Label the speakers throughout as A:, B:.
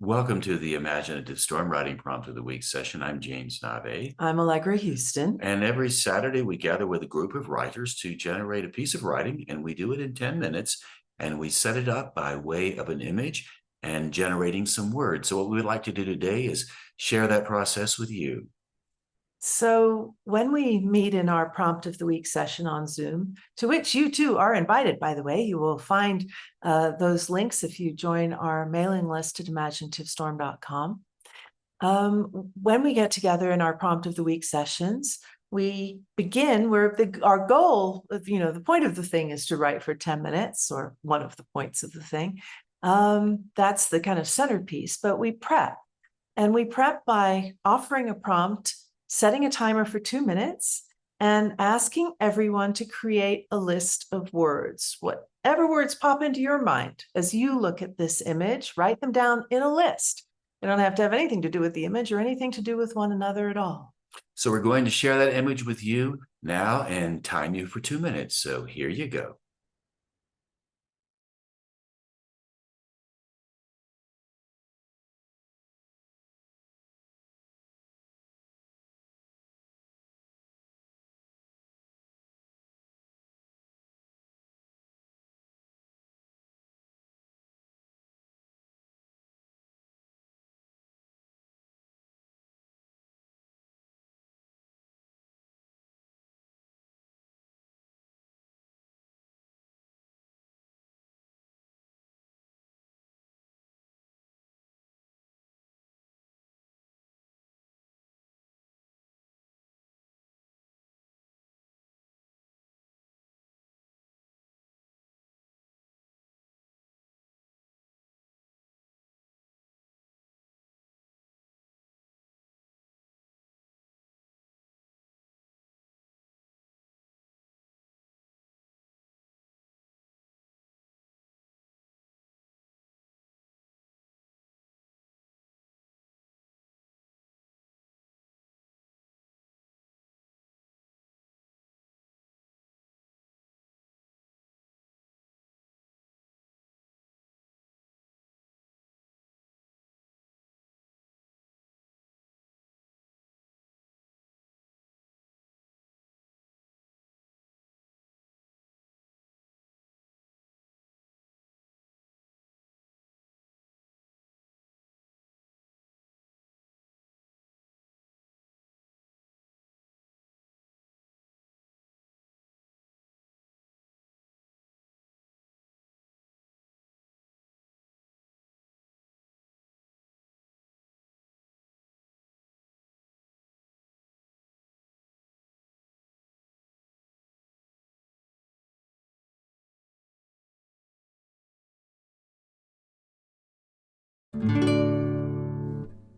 A: Welcome to the Imaginative Storm Writing Prompt of the Week session. I'm James Nave.
B: I'm Allegra Houston.
A: And every Saturday, we gather with a group of writers to generate a piece of writing, and we do it in 10 minutes, and we set it up by way of an image and generating some words. So what we would like to do today is share that process with you.
B: So when we meet in our Prompt of the Week session on Zoom, to which you too are invited, by the way, you will find those links if you join our mailing list at imaginativestorm.com. When we get together in our Prompt of the Week sessions, we begin where our goal of, the point of the thing is to write for 10 minutes, or one of the points of the thing. That's the kind of centerpiece, but we prep. And we prep by offering a prompt, setting a timer for 2 minutes, and asking everyone to create a list of words. Whatever words pop into your mind as you look at this image, write them down in a list. They don't have to have anything to do with the image or anything to do with one another at all.
A: So we're going to share that image with you now and time you for 2 minutes. So here you go.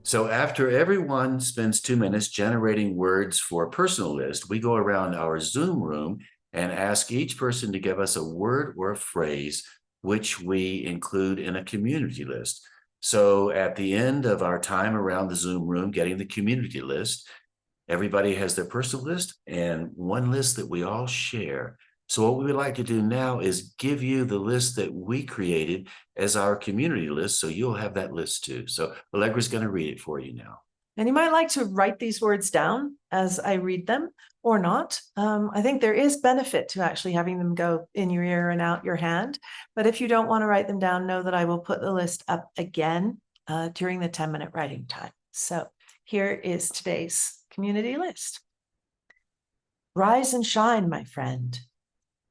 A: So after everyone spends 2 minutes generating words for a personal list, we go around our Zoom room and ask each person to give us a word or a phrase which we include in a community list. So at the end of our time around the Zoom room getting the community list, everybody has their personal list and one list that we all share. So what we would like to do now is give you the list that we created as our community list, so you'll have that list too. So Allegra's going to read it for you now.
B: And you might like to write these words down as I read them or not. I think there is benefit to actually having them go in your ear and out your hand. But if you don't want to write them down, know that I will put the list up again during the 10-minute writing time. So here is today's community list. Rise and shine, my friend.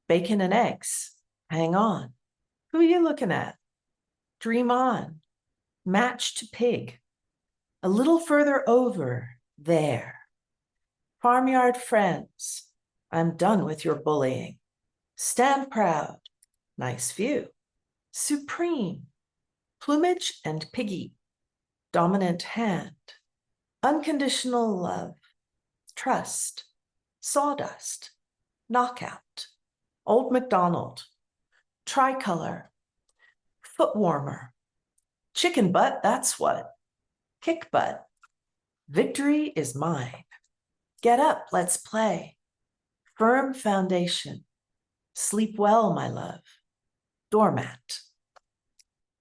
B: Bacon and eggs. Hang on. Who are you looking at? Dream on. Match to pig. A little further over, there. Farmyard friends. I'm done with your bullying. Stand proud. Nice view. Supreme. Plumage and piggy. Dominant hand. Unconditional love. Trust. Sawdust. Knockout. Old MacDonald. Tricolor. Foot warmer. Chicken butt, that's what. Kick butt. Victory is mine. Get up, let's play. Firm foundation. Sleep well, my love. Doormat.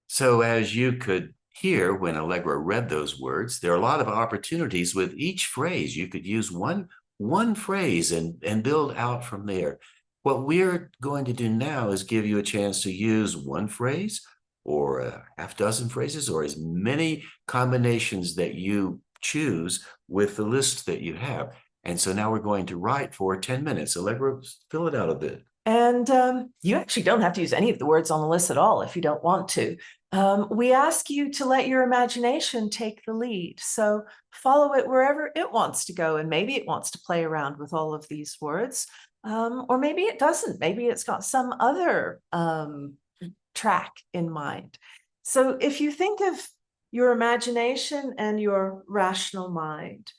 A: So as you could Here, when Allegra read those words, there are a lot of opportunities with each phrase. You could use one phrase and build out from there. What we're going to do now is give you a chance to use one phrase or a half dozen phrases or as many combinations that you choose with the list that you have. And so now we're going to write for 10 minutes. Allegra, fill it out a bit.
B: And you actually don't have to use any of the words on the list at all if you don't want to. We ask you to let your imagination take the lead. So follow it wherever it wants to go. And maybe it wants to play around with all of these words. Or maybe it doesn't. Maybe it's got some other track in mind. So if you think of your imagination and your rational mind,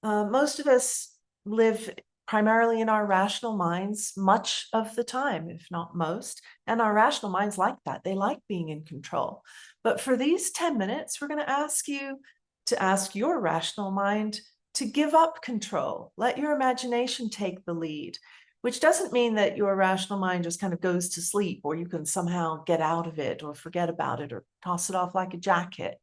B: most of us live primarily in our rational minds much of the time, if not most. And our rational minds like that. They like being in control. But for these 10 minutes, we're going to ask you to ask your rational mind to give up control. Let your imagination take the lead, which doesn't mean that your rational mind just kind of goes to sleep or you can somehow get out of it or forget about it or toss it off like a jacket.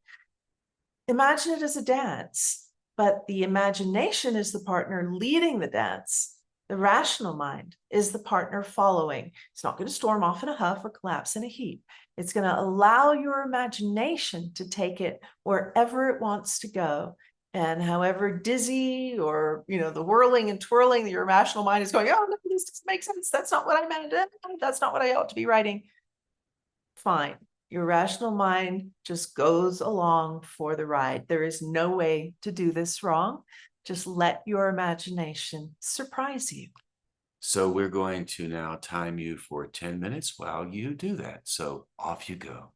B: Imagine it as a dance. But the imagination is the partner leading the dance. The rational mind is the partner following. It's not going to storm off in a huff or collapse in a heap. It's going to allow your imagination to take it wherever it wants to go. And however dizzy or, the whirling and twirling that your rational mind is going, oh, no, this doesn't make sense. That's not what I meant. That's not what I ought to be writing. Fine. Your rational mind just goes along for the ride. There is no way to do this wrong. Just let your imagination surprise you.
A: So we're going to now time you for 10 minutes while you do that. So off you go.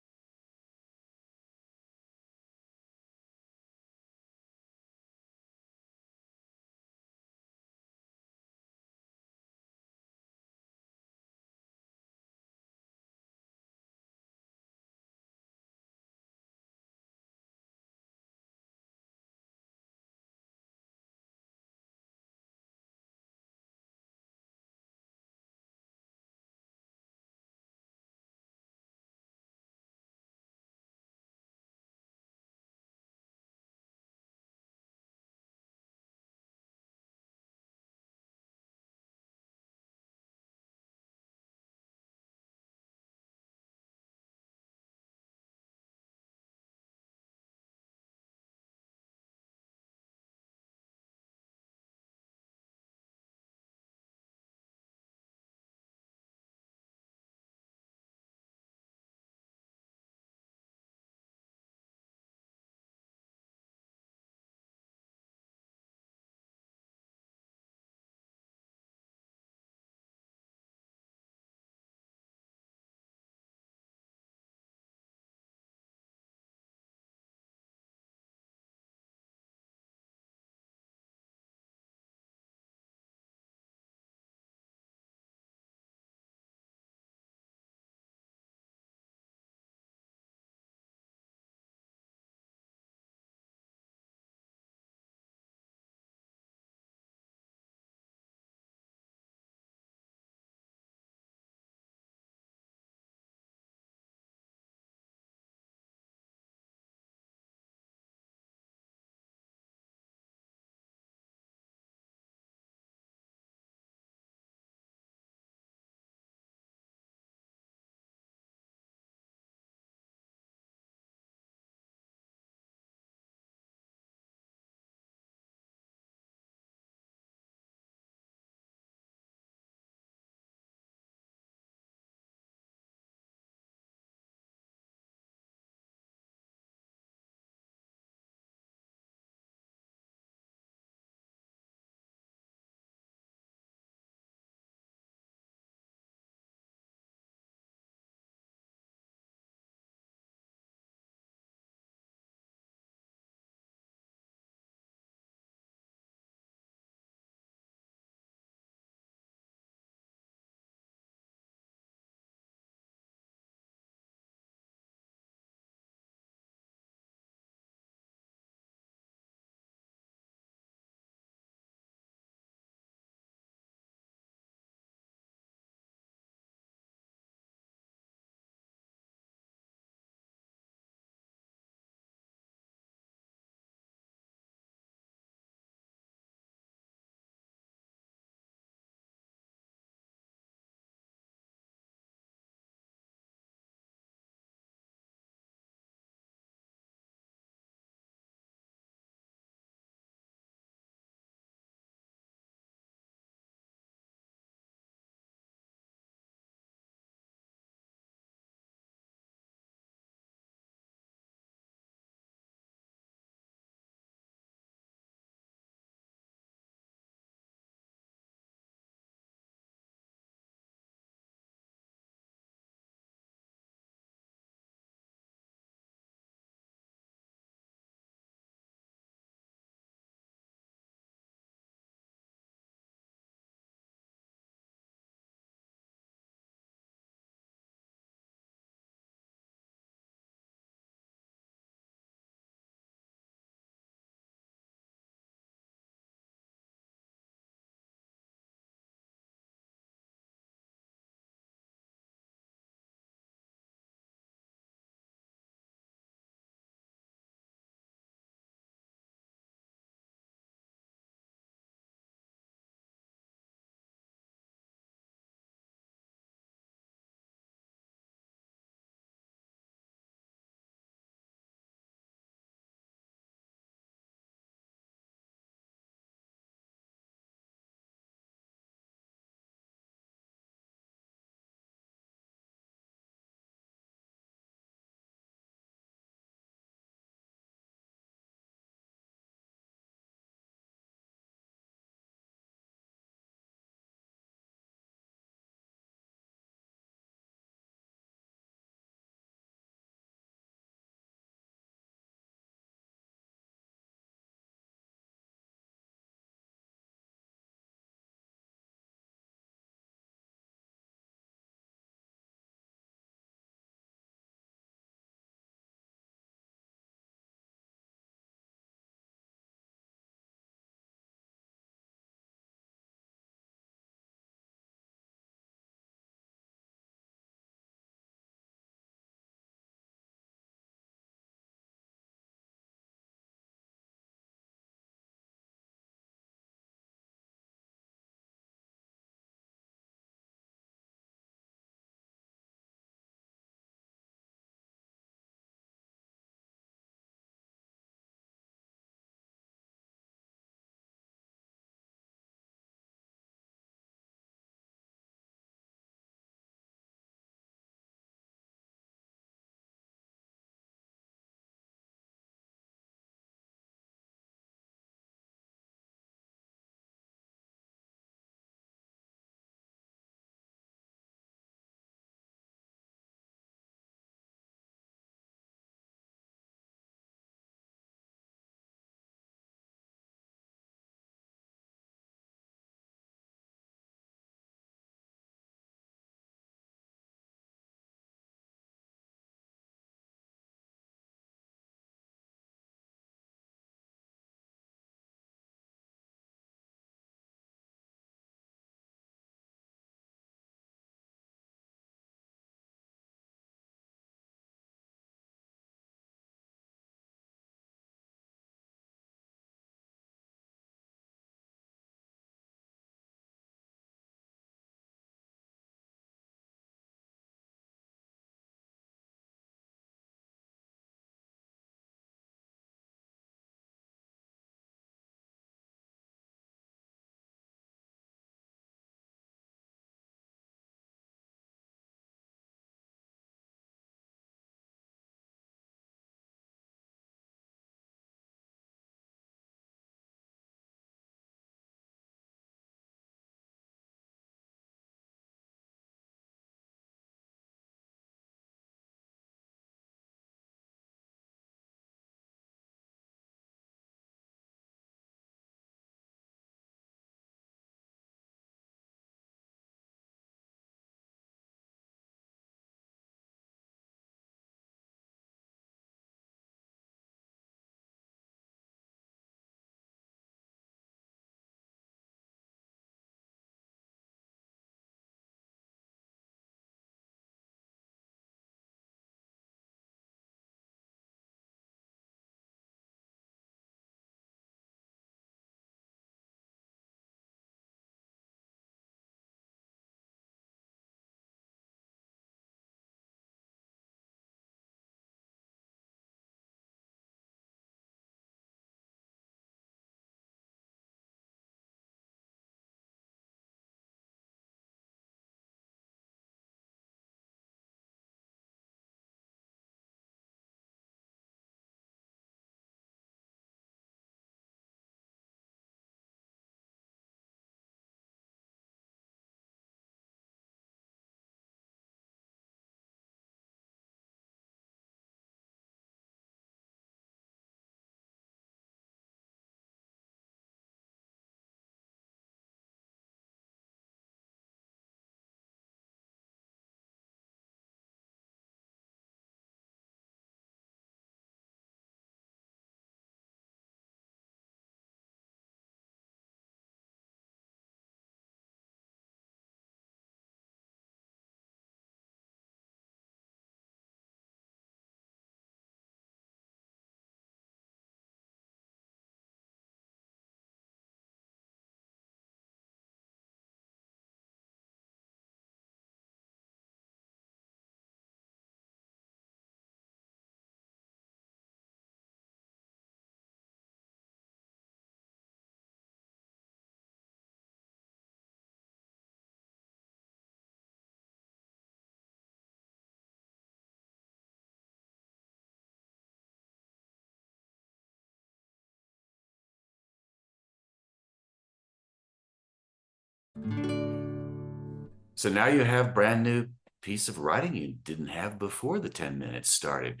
A: So now you have brand new piece of writing you didn't have before the 10 minutes started.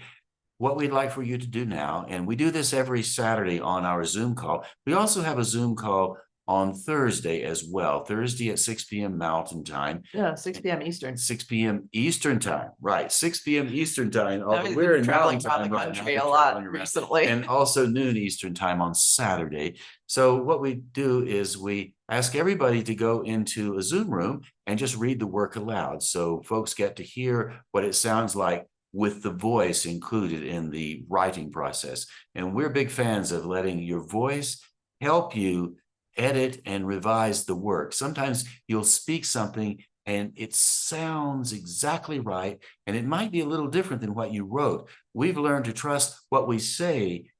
A: What we'd like for you to do now, and we do this every Saturday on our Zoom call. We also have a Zoom call on Thursday as well, Thursday at 6 p.m. Mountain Time.
B: Yeah, 6 p.m. Eastern.
A: 6 p.m. Eastern Time, right? 6 p.m. Eastern Time.
B: We've
A: We're
B: been
A: in
B: traveling
A: Mountain
B: around
A: Time
B: the
A: right
B: country
A: now,
B: a lot
A: traveling around.
B: recently.
A: And also noon Eastern Time on Saturday. So what we do is we ask everybody to go into a Zoom room and just read the work aloud. So folks get to hear what it sounds like with the voice included in the writing process. And we're big fans of letting your voice help you edit and revise the work. Sometimes you'll speak something and it sounds exactly right, and it might be a little different than what you wrote. We've learned to trust what we say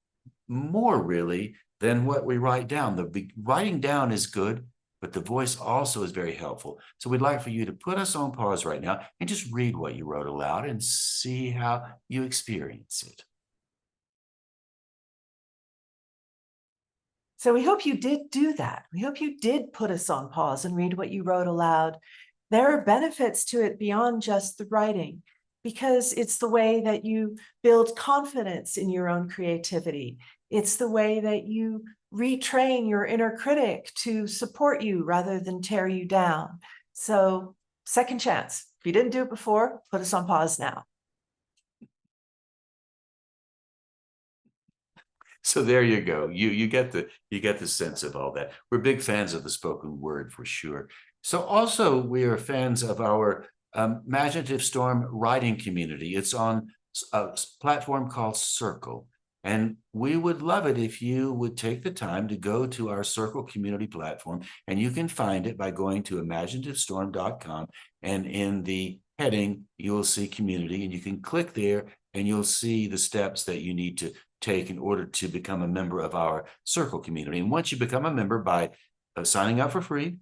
A: more really than what we write down. The writing down is good, but the voice also is very helpful. So we'd like for you to put us on pause right now and just read what you wrote aloud and see how you experience it.
B: So we hope you did do that. We hope you did put us on pause and read what you wrote aloud. There are benefits to it beyond just the writing, because it's the way that you build confidence in your own creativity. It's the way that you retrain your inner critic to support you rather than tear you down. So, second chance. If you didn't do it before, put us on pause now.
A: So there you go. You get the sense of all that. We're big fans of the spoken word for sure. So also we are fans of our Imaginative Storm writing community. It's on a platform called Circle. And we would love it if you would take the time to go to our Circle community platform, and you can find it by going to imaginativestorm.com, and in the heading, you'll see community, and you can click there and you'll see the steps that you need to take in order to become a member of our Circle community. And once you become a member by signing up for free,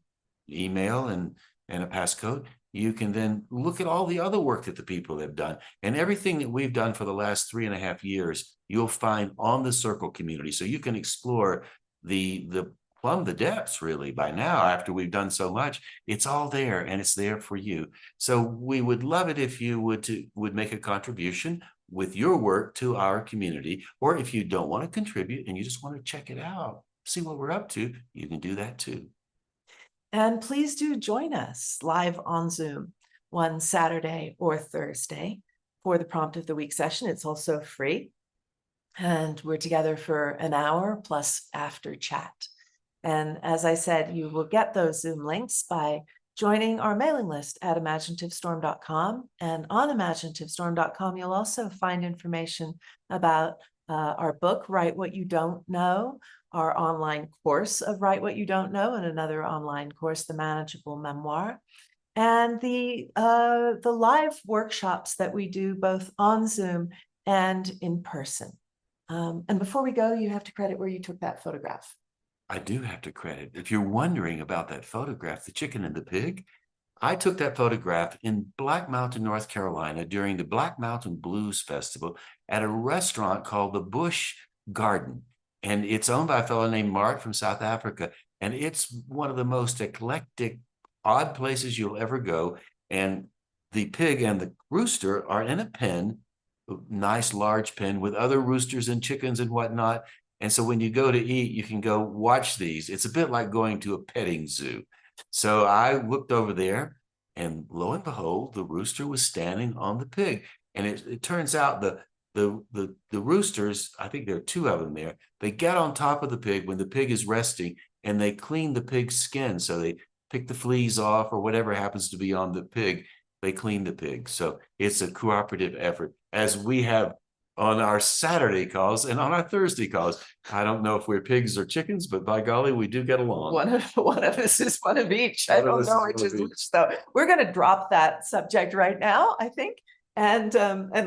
A: email and a passcode, you can then look at all the other work that the people have done, and everything that we've done for the last 3.5 years, you'll find on the Circle community. So you can explore the plumb the depths really by now. After we've done so much, it's all there and it's there for you. So we would love it if you would make a contribution with your work to our community, or if you don't want to contribute and you just want to check it out, see what we're up to, you can do that too.
B: And please do join us live on Zoom one Saturday or Thursday for the Prompt of the Week session. It's also free. And we're together for an hour plus after chat. And as I said, you will get those Zoom links by joining our mailing list at imaginativestorm.com. And on imaginativestorm.com, you'll also find information about our book, Write What You Don't Know, our online course of Write What You Don't Know, and another online course, The Manageable Memoir, and the live workshops that we do both on Zoom and in person. And before we go, you have to credit where you took that photograph.
A: I do have to credit. If you're wondering about that photograph, the chicken and the pig, I took that photograph in Black Mountain, North Carolina during the Black Mountain Blues Festival at a restaurant called the Bush Garden. And it's owned by a fellow named Mark from South Africa. And it's one of the most eclectic, odd places you'll ever go. And the pig and the rooster are in a pen, a nice large pen with other roosters and chickens and whatnot. And so when you go to eat, you can go watch these. It's a bit like going to a petting zoo. So I looked over there, and lo and behold, the rooster was standing on the pig. And it turns out the roosters, I think there are two of them there, they get on top of the pig when the pig is resting, and they clean the pig's skin. So they pick the fleas off or whatever happens to be on the pig. They clean the pig. So it's a cooperative effort, as we have on our Saturday calls and on our Thursday calls. I don't know if we're pigs or chickens, but by golly, we do get along.
B: One of us is one of each. I don't know which is which, though. We're going to drop that subject right now, I think, and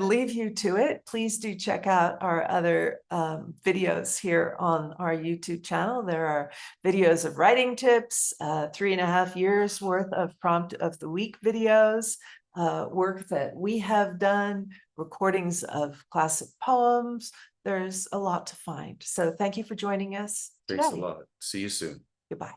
B: leave you to it. Please do check out our other videos here on our YouTube channel. There are videos of writing tips, 3.5 years worth of Prompt of the Week videos, work that we have done, recordings of classic poems. There's a lot to find. So thank you for joining us today.
A: Thanks a lot. See you soon.
B: Goodbye.